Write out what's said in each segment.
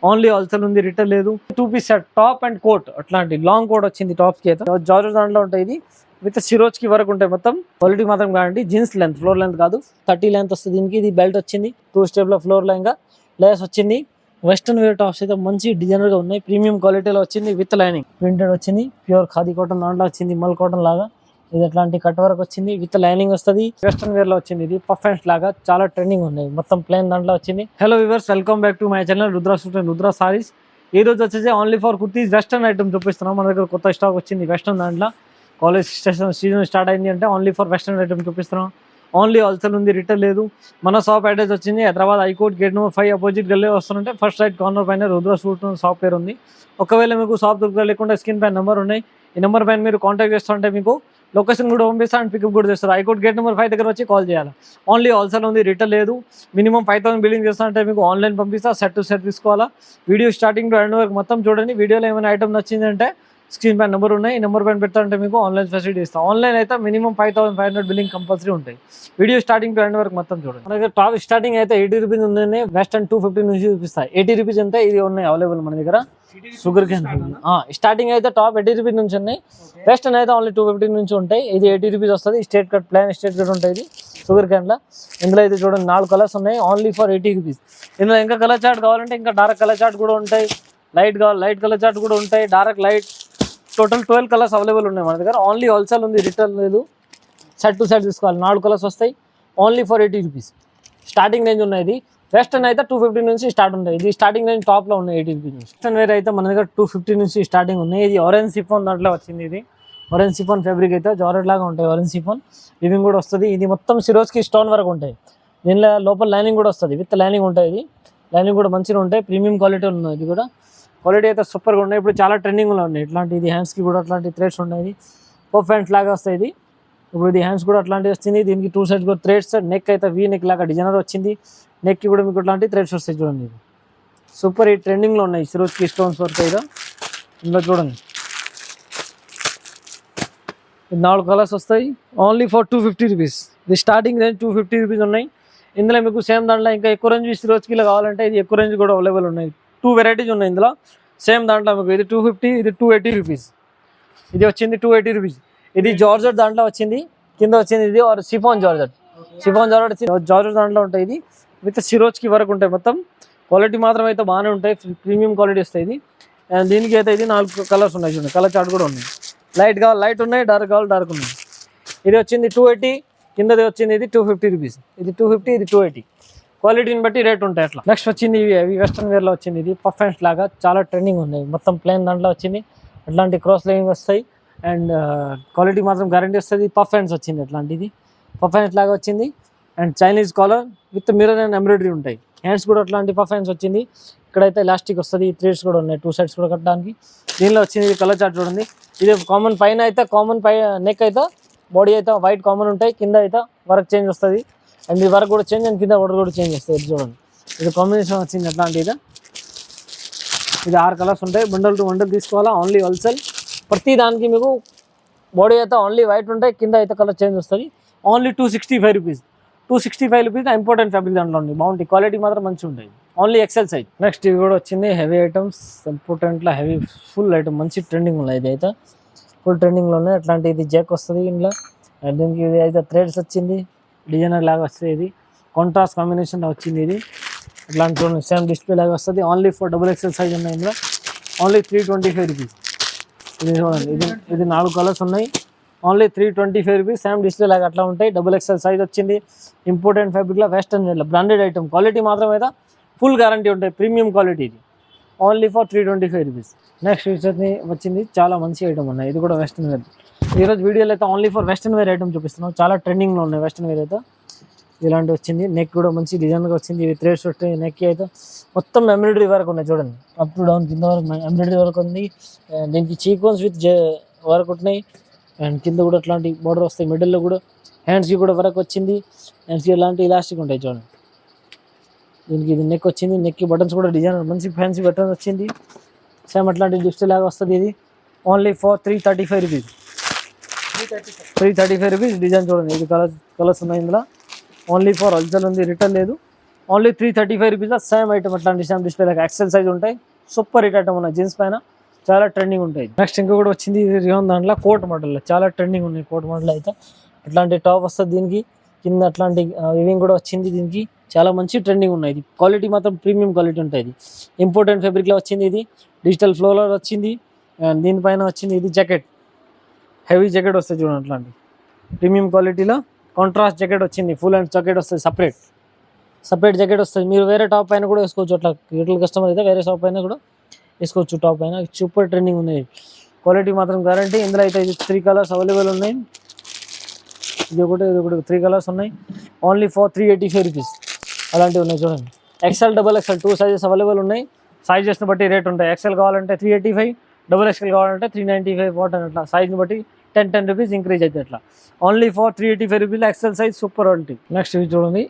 Only wholesale ఉంది, retail లేదు. 2 piece set top and coat అట్లాంటి లాంగ్ కోట్ వచ్చింది టాప్ కి అయితే. జార్జెట్ దాంట్లో ఉంటాయి, ఇది విత్ సిరోజ్ కి వరకు ఉంటాయి. మొత్తం క్వాలిటీ మాత్రం కాదండి. జీన్స్ లెంత్, ఫ్లోర్ లెంత్ కాదు, 30 లెంత్ వస్తుంది దీనికి. ఇది బెల్ట్ వచ్చింది, 2 స్టెప్ లో ఫ్లోర్ లైన్ గా లేస్ వచ్చింది. వెస్టర్న్ వేర్ టాప్స్ అయితే మంచి డిజైనర్ గా ఉన్నాయి, ప్రీమియం క్వాలిటీలో వచ్చింది. విత్ లైనింగ్ ప్రింటెడ్ వచ్చింది, ప్యూర్ ఖాదీ కాటన్ దాంట్లో వచ్చింది, మల్ కాటన్ లాగా. ఇది అట్లాంటి కట్ వరకు వచ్చింది, విత్ లైనింగ్ వస్తుంది. వెస్టర్న్ వేర్ లో వచ్చింది, ఇది పఫ్ అండ్ లాగా చాలా ట్రెండింగ్ ఉన్నాయి. మొత్తం ప్లేన్ దాంట్లో వచ్చింది. Hello viewers, welcome back to my channel Rudra suit and Rudra saris. ఈ రోజు వచ్చేసి only for kurtis western item చూపిస్తున్నాం. మన దగ్గర కొత్త స్టాక్ వచ్చింది వెస్టర్న్ దాంట్లో. కాలేజ్ సీజన్ స్టార్ట్ అయింది అంటే ఓన్లీ ఫర్ వెస్టర్న్ ఐటమ్ చూపిస్తున్నాం. ఓన్లీ హోల్సేల్ ఉంది, రిటైల్ లేదు. మన షాప్ అడ్రస్ వచ్చింది Hyderabad high court gate number 5 opposite గల్లీ వస్తుంటే ఫస్ట్ రైట్ కార్నర్ పైన రుద్ర సూట్ షాప్ పేరు ఉంది. ఒకవేళ మీకు షాప్ దొరకలేకుండా స్క్రీన్ పైన నెంబర్ ఉన్నాయి, ఈ నెంబర్ పైన మీరు కాంటాక్ట్ చేస్తుంటే మీకు లొకేషన్ కూడా పంపిస్తా అండ్ పికప్ కూడా చేస్తారు. హైకోర్ట్ గేట్ నెంబర్ 5 దగ్గర వచ్చి కాల్ చేయాలి. ఓన్లీ హోల్సేల్ ఉంది, రిటైల్ లేదు. మినిమం 5000 బిల్లింగ్ చేస్తానంటే మీకు ఆన్లైన్ పంపిస్తా. సెట్ టు సెట్ తీసుకోవాలా. వీడియో స్టార్టింగ్ టు ఎండ్ వరకు మొత్తం చూడండి. వీడియోలో ఏమైనా ఐటమ్ నచ్చిందంటే స్క్రీన్ పైన నెంబర్ ఉన్నాయి, ఈ నెంబర్ పైన పెట్టాలంటే మీకు ఆన్లైన్ ఫెసిలిటీ ఇస్తాం. ఆన్లైన్ అయితే మినిమం 5500 బిల్లింగ్ కంపల్సరీ ఉంటాయి. వీడియో స్టార్టింగ్ టు ఎండ్ వరకు మొత్తం చూడండి. మన దగ్గర టాప్ స్టార్టింగ్ అయితే 80 రూపీస్ ఉంది, వెస్టర్న్ 250 నుంచి చూపిస్తాయి. 80 రూపీస్ అంటే ఇది ఉన్నాయి అవైలబుల్ మన దగ్గర. షుగర్ క్యాన్ స్టార్టింగ్ అయితే టాప్ 80 రూపీస్ నుంచి ఉన్నాయి, వెస్టర్న్ అయితే ఓన్లీ 250 నుంచి ఉంటాయి. ఇది 80 రూపీస్ వస్తుంది. Straight cut, plan straight cut ఉంటుంది షుగర్ క్యాన్ లో. ఇందులో అయితే చూడండి 4 కలర్స్ ఉన్నాయి, ఓన్లీ ఫర్ 80 రూపీస్. ఇందులో ఇంకా కలర్ చార్ట్ కావాలంటే ఇంకా డార్క్ కలర్ చార్ట్ కూడా ఉంటాయి, లైట్ కావాలి లైట్ కలర్ చార్ట్ కూడా ఉంటాయి, dark light. Total 12 colours available ఉన్నాయి మన దగ్గర. ఓన్లీ హోల్సేల్ ఉంది, రిటైల్ లేదు. సెట్ టు సెట్ తీసుకోవాలి, 4 కలర్స్ వస్తాయి, only for 80 rupees. Starting range ఉన్నాయి. ఇది వెస్టర్న్ అయితే 250 నుంచి స్టార్ట్ ఉంటాయి. ఇది స్టార్టింగ్ రేంజ్ టాప్ లో ఉన్నాయి 80 రూపీస్ నుంచి. వెస్టర్న్ వేర్ అయితే మన దగ్గర 250 నుంచి స్టార్టింగ్ ఉన్నాయి. ఇది ఆరెంజ్ సిఫాన్ దాంట్లో వచ్చింది. ఇది ఆరెంజ్ సిఫాన్ ఫ్యాబ్రిక్ అయితే జార్జెట్ లాగా ఉంటాయి. ఆరెంజ్ సిఫాన్ లివింగ్ కూడా వస్తుంది. ఇది మొత్తం సిరోజ్ కి స్టోన్ వరకు ఉంటాయి. దీనిలో లోపల లైనింగ్ కూడా వస్తుంది, విత్ లైనింగ్ ఉంటాయి. ఇది లైనింగ్ కూడా మంచిగా ఉంటాయి, ప్రీమియం క్వాలిటీ ఉన్నాయి. ఇది కూడా క్వాలిటీ అయితే సూపర్గా ఉన్నాయి. ఇప్పుడు చాలా ట్రెండింగ్లో ఉన్నాయి ఇట్లాంటి. ఇది హ్యాండ్స్కి కూడా అట్లాంటి థ్రెడ్స్ ఉన్నాయి, పఫ్ హ్యాండ్స్ లాగా వస్తాయి. ఇది ఇప్పుడు ఇది హ్యాండ్స్ కూడా అట్లాంటివి వచ్చింది. దీనికి 2 సైడ్స్ కూడా థ్రెడ్స్. నెక్ అయితే వీ నెక్ లాగా డిజైనర్ వచ్చింది. నెక్కి కూడా మీకు అట్లాంటి థ్రెడ్స్ వస్తాయి చూడండి. ఇది సూపర్, ఈ ట్రెండింగ్లో ఉన్నాయి సిరోజ్కి స్టోన్స్ వర్క్. ఇదో ఇందులో చూడండి, ఇది 4 కలర్స్ వస్తాయి, ఓన్లీ ఫర్ 250 రూపీస్. ఇది స్టార్టింగ్ రేంజ్ 250 రూపీస్ ఉన్నాయి. ఇందులో మీకు సేమ్ దాంట్లో ఇంకా ఎక్కువ రేంజ్ సిరోజ్కి ఇలా కావాలంటే ఇది ఎక్కువ రేంజ్ కూడా అవైలబుల్ ఉన్నాయి. 2 వెరైటీస్ ఉన్నాయి ఇందులో. సేమ్ దాంట్లో మీకు ఇది 250, ఇది 280 రూపీస్. ఇది వచ్చింది 280 రూపీస్. ఇది జార్జెట్ దాంట్లో వచ్చింది, కింద వచ్చింది ఇది chiffon georgette. Chiffon georgette georgette దాంట్లో ఉంటాయి. ఇది విత్ సిరోజ్కి వరకు ఉంటాయి. మొత్తం క్వాలిటీ మాత్రం అయితే బాగానే ఉంటాయి, ప్రీమియం క్వాలిటీ వస్తాయి. ఇది అండ్ దీనికి అయితే ఇది 4 కలర్స్ ఉన్నాయి చూడండి. కలర్ చార్ట్ కూడా ఉన్నాయి, లైట్ కావాలి లైట్ ఉన్నాయి, డార్క్ కావాలి డార్క్ ఉన్నాయి. ఇది వచ్చింది 280, కిందది వచ్చింది ఇది 250 రూపీస్. ఇది 250, ఇది 280. క్వాలిటీని బట్టి రేట్ ఉంటాయి అట్లా. నెక్స్ట్ వచ్చింది ఇవి వెస్టర్న్ వేర్లో వచ్చింది. ఇది పఫ్ హ్యాండ్స్ లాగా చాలా ట్రెండింగ్ ఉన్నాయి. మొత్తం ప్లేన్ దాంట్లో వచ్చింది, అట్లాంటి క్రాస్ లైనింగ్ వస్తాయి అండ్ క్వాలిటీ మాత్రం గ్యారంటీ వస్తుంది. పఫ్ హ్యాండ్స్ వచ్చింది అట్లాంటిది, పఫ్ హ్యాండ్స్ లాగా వచ్చింది and Chinese collar with mirror and embroidery ఉంటాయి. హ్యాండ్స్ కూడా అట్లాంటి పఫ్ హ్యాండ్స్ వచ్చింది. ఇక్కడైతే ఎలాస్టిక్ వస్తుంది, థ్రెడ్స్ కూడా ఉన్నాయి 2 సైడ్స్ కూడా కట్టడానికి. దీనిలో వచ్చింది ఇది కలర్ చార్ట్ చూడండి. ఇది కామన్ పైన అయితే కామన్ నెక్ అయితే బాడీ అయితే వైట్ కామన్ ఉంటాయి, కింద అయితే వర్క్ చేంజ్ వస్తుంది అండ్ ఈ వర్క్ కూడా చేంజ్ అండ్ కింద వర్క్ కూడా చేంజ్ వస్తుంది. చూడండి ఇది కాంబినేషన్ వచ్చింది అట్లాంటి. ఇది 6 కలర్స్ ఉంటాయి. బండల్ టు బండల్ తీసుకోవాలా, ఓన్లీ హోల్సేల్. ప్రతి దానికి మీకు బాడీ అయితే ఓన్లీ వైట్ ఉంటాయి, కింద అయితే కలర్ చేంజ్ వస్తుంది. Only 265 rupees. 265 rupees important fabric దాంట్లో ఉంది, బాగుంటుంది. క్వాలిటీ మాత్రం మంచిగా ఉంటాయి, ఓన్లీ ఎక్సెల్ సైజ్. నెక్స్ట్ ఇది కూడా వచ్చింది హెవీ ఐటమ్స్, ఇంపార్టెంట్లో హెవీ ఫుల్ ఐటమ్, మంచి ట్రెండింగ్ ఉన్నాయి. ఇది అయితే ఫుల్ ట్రెండింగ్లో ఉన్నాయి. అట్లాంటి ఇది జాక్ వస్తుంది ఇంట్లో. దీనికి ఇది అయితే థ్రెడ్స్ వచ్చింది, డిజైనర్ లాగా వస్తుంది. ఇది కాంట్రాస్ట్ కాంబినేషన్ వచ్చింది. ఇది ఇట్లాంటి చూడండి, సేమ్ డిస్ప్లే లాగా వస్తుంది. ఓన్లీ ఫర్ XXL సైజ్ ఉన్నాయి ఇందులో, ఓన్లీ 325 రూపీస్. ఇది చూడండి, ఇది 4 కలర్స్ ఉన్నాయి, ఓన్లీ 325 రూపీస్. సేమ్ డిస్ప్లే లాగా అట్లా ఉంటాయి. XXL సైజ్ వచ్చింది. ఇంపార్టెంట్ ఫ్యాబ్రిక్లో వెస్టర్న్ వేర్లో బ్రాండెడ్ ఐటమ్, క్వాలిటీ మాత్రం అయితే ఫుల్ గ్యారంటీ ఉంటాయి, ప్రీమియం క్వాలిటీ. ఇది ఓన్లీ ఫర్ 325 రూపీస్. నెక్స్ట్ వచ్చింది చాలా మంచి ఐటమ్ ఉన్నాయి. ఇది కూడా వెస్టర్న్ వేర్. ఈరోజు వీడియోలో అయితే only for western wear item చూపిస్తున్నాం. చాలా ట్రెండింగ్లో ఉన్నాయి వెస్టర్న్ వేర్ అయితే. ఇలాంటి వచ్చింది, నెక్ కూడా మంచి డిజైన్గా వచ్చింది. ఇవి థ్రెడ్స్ వస్తాయి, నెక్ అయితే మొత్తం ఎంబ్రాయిడరీ వర్క్ ఉన్నాయి చూడండి. అప్ టు డౌన్ కింద వరకు ఎంబ్రాయిడరీ వర్క్ ఉంది. దీనికి చీకోన్స్ విత్ వర్క్ ఉంటున్నాయి అండ్ కింద కూడా అట్లాంటి బోర్డర్ వస్తాయి. మిడిల్లో కూడా హ్యాండ్స్కి కూడా వర్క్ వచ్చింది. హ్యాండ్స్కి ఇలాంటి ఇలాస్టిక్ ఉంటాయి చూడండి. దీనికి ఇది నెక్ వచ్చింది, నెక్కి బటన్స్ కూడా డిజైన్ మంచి ఫ్యాన్సీ బటన్స్ వచ్చింది. సేమ్ అట్లాంటి డిస్ప్లే లాగా వస్తుంది. ఇది only for 335 rupees. 335 rupees. Design చూడండి, ఇది కలర్స్ ఉన్నాయి ఇందులో. ఓన్లీ ఫర్ హోల్సేల్ ఉంది, రిటైల్ లేదు. ఓన్లీ 335 రూపీస్లో సేమ్ ఐటమ్ అట్లాంటి సేమ్ డిస్ప్లే దగ్గర ఎక్సెల్ సైజ్ ఉంటాయి. సూపర్ హిట్ ఐటమ్ ఉన్నాయి, జీన్స్ పైన చాలా ట్రెండింగ్ ఉంటాయి. నెక్స్ట్ ఇంకా కూడా వచ్చింది ఇది రియోన్ దాంట్లో కోట్ మోడల్, చాలా ట్రెండింగ్ ఉన్నాయి కోట్ మోడల్ అయితే. అట్లాంటి టాప్ వస్తుంది దీనికి, కింద అట్లాంటి వివింగ్ కూడా వచ్చింది దీనికి, చాలా మంచి ట్రెండింగ్ ఉన్నాయి. ఇది క్వాలిటీ మాత్రం ప్రీమియం క్వాలిటీ ఉంటుంది. ఇంపోర్టెంట్ ఫ్యాబ్రిక్లో వచ్చింది ఇది, డిజిటల్ ఫ్లోలో వచ్చింది. అండ్ దీనిపైన వచ్చింది ఇది జాకెట్, హెవీ జాకెట్ వస్తుంది చూడండి. అట్లాంటి ప్రీమియం క్వాలిటీలో కాంట్రాస్ట్ జాకెట్ వచ్చింది, ఫుల్ అండ్ జాకెట్ వస్తుంది, సపరేట్ జాకెట్ వస్తుంది. మీరు వేరే టాప్ పైన కూడా వేసుకోవచ్చు. అట్లా రిటైల్ కస్టమర్ అయితే వేరే షాప్ పైన కూడా వేసుకోవచ్చు. టాప్ పైన సూపర్ ట్రెండింగ్ ఉన్నాయి, క్వాలిటీ మాత్రం గ్యారంటీ. ఇందులో అయితే ఇది 3 కలర్స్ అవైలబుల్ ఉన్నాయి. ఇది ఒకటి 3 కలర్స్ ఉన్నాయి. ఓన్లీ ఫర్ 385 రూపీస్ అలాంటివి ఉన్నాయి చూడండి. XL, XXL 2 సైజెస్ అవైలబుల్ ఉన్నాయి. సైజెస్ని బట్టి రేట్ ఉంటాయి. XL కావాలంటే 385, XXL కావాలంటే 395 వాట్ అని అట్లా సైజ్ని బట్టి 10 రూపీస్ ఇంక్రీజ్ అవుతుంది. అట్లా ఓన్లీ ఫర్ 385 రూపీస్లో XL size super quality. Next ఇది చూడండి,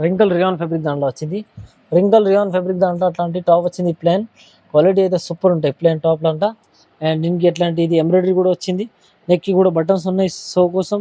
రింకల్ రియాన్ ఫ్యాబ్రిక్ దాంట్లో వచ్చింది. రింకల్ రియాన్ ఫ్యాబ్రిక్ దాంట్లో అట్లాంటి టాప్ వచ్చింది. ప్లేన్ క్వాలిటీ అయితే సూపర్ ఉంటాయి, ప్లేన్ టాప్లు అంట. అండ్ దీనికి ఎట్లాంటి ఇది ఎంబ్రాయిడరీ కూడా వచ్చింది, నెక్కి కూడా బటన్స్ ఉన్నాయి సో కోసం.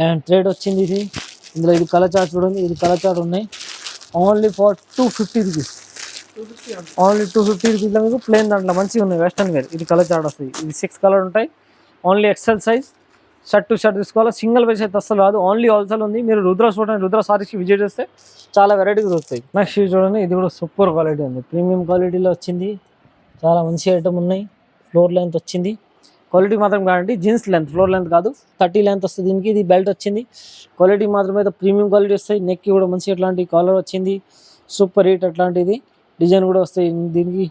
అండ్ థ్రెడ్ వచ్చింది ఇది. ఇందులో ఇది కలర్ చార్ట్ చూడండి, ఇది కలర్ చార్ట్ ఉన్నాయి. ఓన్లీ ఫర్ 250 రూపీస్, ఓన్లీ 250 రూపీస్లో మీకు ప్లేన్ దాంట్లో మంచిగా ఉన్నాయి, వెస్టర్న్ వేర్. ఇది కలర్ చార్ట్ వస్తుంది. ఇది 6 కలర్ ఉంటాయి. Only XL size, shirt to shirt తీసుకోవాలి. సింగిల్ పీస్ అయితే అసలు రాదు, ఓన్లీ హోల్సేల్ ఉంది. మీరు రుద్ర చూడండి, రుద్ర సారీస్కి విజిట్ చేస్తే చాలా వెరైటీస్ వస్తాయి. నెక్స్ట్ ఇది చూడండి, ఇది కూడా సూపర్ క్వాలిటీ ఉంది, ప్రీమియం క్వాలిటీలో వచ్చింది. చాలా మంచి ఐటమ్ ఉన్నాయి. ఫ్లోర్ లెంత్ వచ్చింది, క్వాలిటీ మాత్రం guarantee. Jeans length, floor length కాదు, 30 లెంత్ వస్తుంది దీనికి. ఇది బెల్ట్ వచ్చింది, క్వాలిటీ మాత్రం అయితే ప్రీమియం క్వాలిటీ వస్తాయి. నెక్కి కూడా మంచి అట్లాంటి కాలర్ వచ్చింది, సూపర్ హిట్ అట్లాంటిది. డిజైన్ కూడా వస్తాయి దీనికి.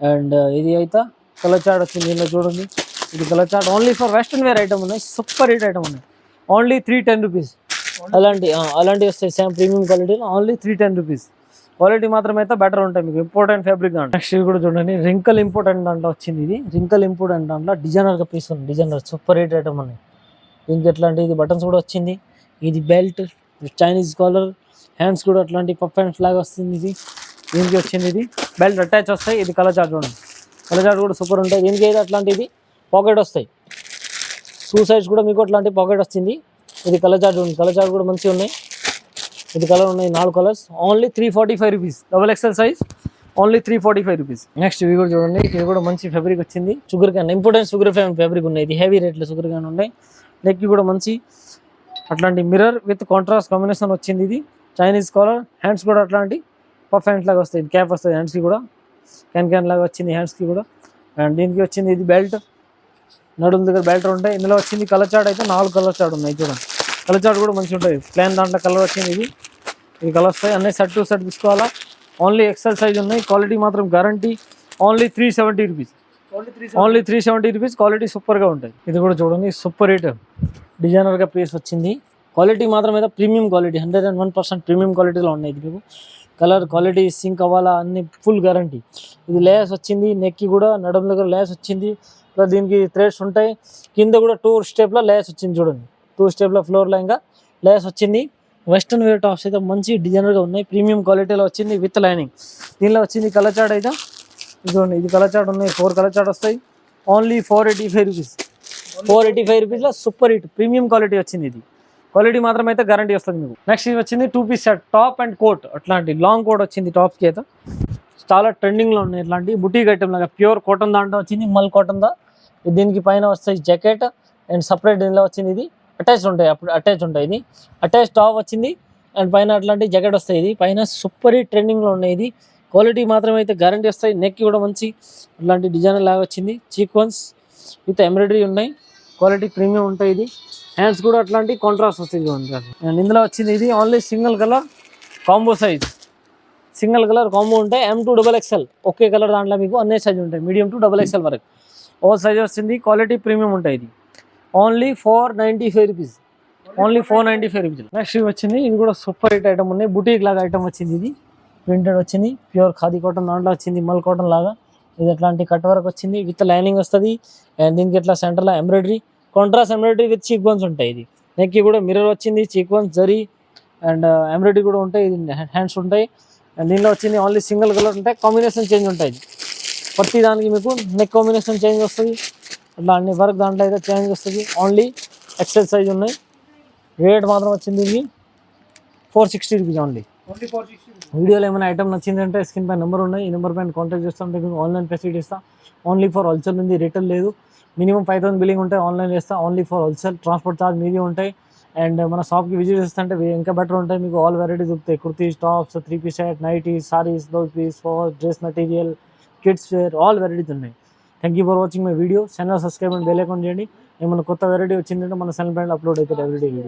అండ్ ఇది అయితే కలర్ చార్ట్ వచ్చింది, దీనిలో చూడండి. ఇది colour chart only for western wear item ఉన్నాయి, సూపర్ హిట్ ఐటమ్ ఉన్నాయి. ఓన్లీ 310 రూపీస్ అలాంటివి వస్తాయి సేమ్ ప్రీమియం క్వాలిటీలో. Only 310 rupees. క్వాలిటీ మాత్రం అయితే బెటర్ ఉంటాయి మీకు, ఇంపార్టెంట్ ఫ్యాబ్రిక్ దాంట్లో. నెక్స్ట్ ఇది కూడా చూడండి, రింకల్ ఇంపార్టెంట్ దాంట్లో వచ్చింది. ఇది రింకల్ ఇంపార్టెంట్ దాంట్లో డిజైనర్గా పీస్ ఉంది, డిజైనర్ సూపర్ హిట్ ఐటమ్ ఉన్నాయి. దీనికి ఎట్లాంటి ఇది బటన్స్ కూడా వచ్చింది. ఇది బెల్ట్, చైనీస్ కాలర్, హ్యాండ్స్ కూడా అట్లాంటి పఫ్ హ్యాండ్స్ లాగా వస్తుంది. ఇది దీనికి వచ్చింది, ఇది బెల్ట్ అటాచ్ వస్తాయి. ఇది కలర్ చార్ట్ చూడండి, కలర్ చార్ట్ కూడా సూపర్ ఉంటాయి. దీనికి అయితే అట్లాంటిది పాకెట్ వస్తాయి, 2 సైడ్స్ కూడా మీకు అట్లాంటి పాకెట్ వచ్చింది. ఇది కలర్ చార్ట్ ఉంది, కలర్ చార్ట్ కూడా మంచిగా ఉన్నాయి. ఇది కలర్ ఉన్నాయి, 4 colours. Only 345 rupees, XXL size, only 345 rupees. Next ఇవి కూడా చూడండి, ఇది కూడా మంచి ఫ్యాబ్రిక్ వచ్చింది. Sugar cane, important sugar fabric ఉన్నాయి. ఇది హెవీ రేట్లో షుగర్ క్యాన్ ఉన్నాయి. నెక్కి కూడా మంచి అట్లాంటి మిర్రర్ విత్ కాంట్రాస్ట్ కాంబినేషన్ వచ్చింది. ఇది చైనీస్ కాలర్, హ్యాండ్స్ కూడా అట్లాంటి పఫ్ హ్యాండ్స్ లాగా వస్తాయి. క్యాప్ వస్తుంది హ్యాండ్స్కి కూడా, క్యాన్ లాగా వచ్చింది హ్యాండ్స్కి కూడా. అండ్ దీనికి వచ్చింది ఇది బెల్ట్, నడుము దగ్గర బెల్ట్ ఉంటాయి. ఇందులో వచ్చింది కలర్ చార్ట్ అయితే 4 కలర్ చార్ట్ ఉన్నాయి చూడండి. కలర్ చార్ట్ కూడా మంచిగా ఉంటుంది, ప్లేన్ దాంట్లో కలర్ వచ్చింది. ఇది కలర్ వస్తాయి అన్నీ, సెట్ టు సెట్ తీసుకోవాలా. ఓన్లీ XL సైజ్ ఉన్నాయి, క్వాలిటీ మాత్రం guarantee. Only 370 rupees, only 370 rupees. Quality సూపర్గా ఉంటుంది. ఇది కూడా చూడండి, సూపర్ హిట్ డిజైనర్గా పీస్ వచ్చింది. క్వాలిటీ మాత్రం అయితే ప్రీమియం క్వాలిటీ, 101% ప్రీమియం క్వాలిటీలో ఉన్నాయి. ఇది మీకు కలర్ క్వాలిటీ సింక్ అవ్వాలా అన్ని ఫుల్ గ్యారంటీ. ఇది లేస్ వచ్చింది, నెక్కి కూడా నడుము దగ్గర లేస్ వచ్చింది. దీనికి థ్రెడ్స్ ఉంటాయి. కింద కూడా 2 స్టెప్లో లేస్ వచ్చింది చూడండి, 2 స్టెప్లో ఫ్లోర్లో ఇంకా లేస్ వచ్చింది. వెస్టర్న్ వేర్ టాప్స్ అయితే మంచి డిజైనర్గా ఉన్నాయి, ప్రీమియం క్వాలిటీలో వచ్చింది విత్ లైనింగ్. దీనిలో వచ్చింది కలర్ చార్ట్ అయితే చూడండి, ఇది కలర్ చార్ట్ ఉన్నాయి, 4 కలర్ చార్ట్ వస్తాయి. ఓన్లీ 485 రూపీస్, 485 రూపీస్లో సూపర్ హిట్ ప్రీమియం క్వాలిటీ వచ్చింది. ఇది క్వాలిటీ మాత్రం అయితే గ్యారంటీ వస్తుంది మీకు. నెక్స్ట్ ఇది వచ్చింది 2 piece set, top and coat. అట్లాంటి లాంగ్ కోట్ వచ్చింది టాప్కి అయితే, చాలా ట్రెండింగ్లో ఉన్నాయి. ఇట్లాంటి బుటీక్ ఐటమ్ లాగా ప్యూర్ కాటన్ దాంట్లో వచ్చింది, మల్ కాటన్ దా. దీనికి పైన వస్తాయి జాకెట్ అండ్ సపరేట్ దీనిలో వచ్చింది. ఇది అటాచ్ ఉంటాయి, అప్పుడు అటాచ్ ఉంటాయి. ఇది అటాచ్ టాప్ వచ్చింది అండ్ పైన అట్లాంటి జాకెట్ వస్తాయి. ఇది పైన సూపర్ హిట్ ట్రెండింగ్లో ఉన్నాయి. ఇది క్వాలిటీ మాత్రం అయితే గ్యారంటీ వస్తాయి. నెక్కి కూడా మంచి అట్లాంటి డిజైన్ లాగా వచ్చింది, సీక్వెన్స్ విత్ ఎంబ్రాయిడరీ ఉన్నాయి, క్వాలిటీ ప్రీమియం ఉంటాయి. ఇది హ్యాండ్స్ కూడా అట్లాంటి కాంట్రాస్ట్ వస్తాయి చూడండి. అండ్ ఇందులో వచ్చింది ఇది only single colour combo size, single colour combo ఉంటాయి. M2 XXL ఒకే కలర్ దాంట్లో మీకు అన్ని సైజ్ ఉంటాయి, మీడియం టు XXL వరకు ఓల్ సైజ్ వస్తుంది. క్వాలిటీ ప్రీమియం ఉంటాయి. ఇది only 495 rupees, only 495 rupees. Next వచ్చింది, ఇది కూడా సూపర్ హిట్ ఐటమ్ ఉన్నాయి, బుటీక్ లాగా ఐటమ్ వచ్చింది. ఇది ప్రింటెడ్ వచ్చింది, ప్యూర్ ఖాదీ కాటన్ దాంట్లో వచ్చింది, మల్ కాటన్ లాగా. ఇది అట్లాంటి కట్ వర్క్ వచ్చింది విత్ లైనింగ్ వస్తుంది. అండ్ దీనికి ఇట్లా సెంటర్లో embroidery, contrast embroidery with sequence ఉంటాయి. ఇది నెక్కి కూడా మిర్రర్ వచ్చింది, సీక్వెన్స్ జరీ అండ్ ఎంబ్రాయిడరీ కూడా ఉంటాయి. ఇది హ్యాండ్స్ ఉంటాయి. అండ్ దీనిలో వచ్చింది ఓన్లీ సింగిల్ కలర్ ఉంటాయి, కాంబినేషన్ చేంజ్ ఉంటాయి. ప్రతి దానికి మీకు నెక్ కాంబినేషన్ చేంజ్ వస్తుంది, అట్లా అన్ని వర్క్ దాంట్లో అయితే చేంజ్ వస్తుంది. ఓన్లీ XL సైజ్ ఉన్నాయి. రేట్ మాత్రం వచ్చింది ఇది 460 రూపీస్, ఓన్లీ వీడియోలో ఏమైనా ఐటమ్ నచ్చిందంటే స్క్రీన్ పై నెంబర్ ఉన్నాయి, ఈ నెంబర్ పైన కాంటాక్ట్ చేస్తాం. మీకు ఆన్లైన్ ఫెసిలిటీ ఇస్తా. ఓన్లీ ఫర్ హోల్సేల్ ఉంది, రిటైల్ లేదు. మినిమం 5,000 బిల్లింగ్ ఉంటే ఆన్లైన్ చేస్తా. Only for wholesale. Transport charge మీది ఉంటాయి. అండ్ మన షాప్కి విజిట్ చేస్తుంటే ఇంకా బెటర్ ఉంటాయి. మీకు ఆల్ వెరైటీస్ దొరుకుతాయి. Kurtis, tops, 3 piece set, nighties, saris, blouse piece, for dress material, kids wear, all varieties ఉన్నాయి. Thank you for watching my video. Channel subscribe and bell icon చేయండి. ఏమైనా కొత్త వెరైటీ వచ్చిందంటే మన ఛానల్ పైన అప్లోడ్ అవుతుంది ఎవ్రీడే వీడియో.